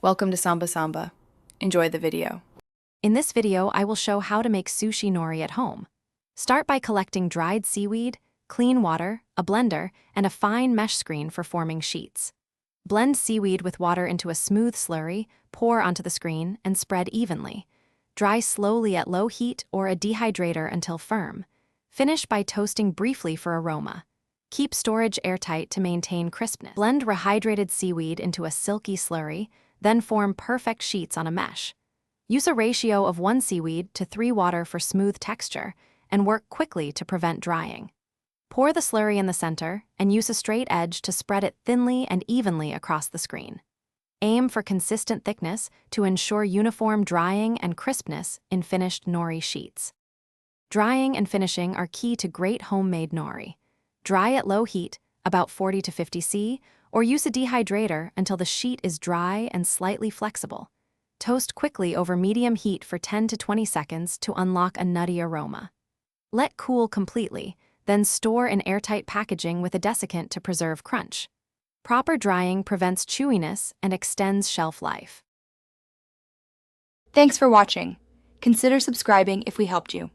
Welcome to Samba Samba. Enjoy the video. In this video, I will show how to make sushi nori at home. Start by collecting dried seaweed, clean water, a blender, and a fine mesh screen for forming sheets. Blend seaweed with water into a smooth slurry, pour onto the screen, and spread evenly. Dry slowly at low heat or a dehydrator until firm. Finish by toasting briefly for aroma. Keep storage airtight to maintain crispness. Blend rehydrated seaweed into a silky slurry, then form perfect sheets on a mesh. Use a ratio of 1 seaweed to 3 water for smooth texture, and work quickly to prevent drying. Pour the slurry in the center, and use a straight edge to spread it thinly and evenly across the screen. Aim for consistent thickness to ensure uniform drying and crispness in finished nori sheets. Drying and finishing are key to great homemade nori. Dry at low heat, about 40 to 50 C, or use a dehydrator until the sheet is dry and slightly flexible. Toast quickly over medium heat for 10 to 20 seconds to unlock a nutty aroma. Let cool completely, then store in airtight packaging with a desiccant to preserve crunch. Proper drying prevents chewiness and extends shelf life. Thanks for watching. Consider subscribing if we helped you.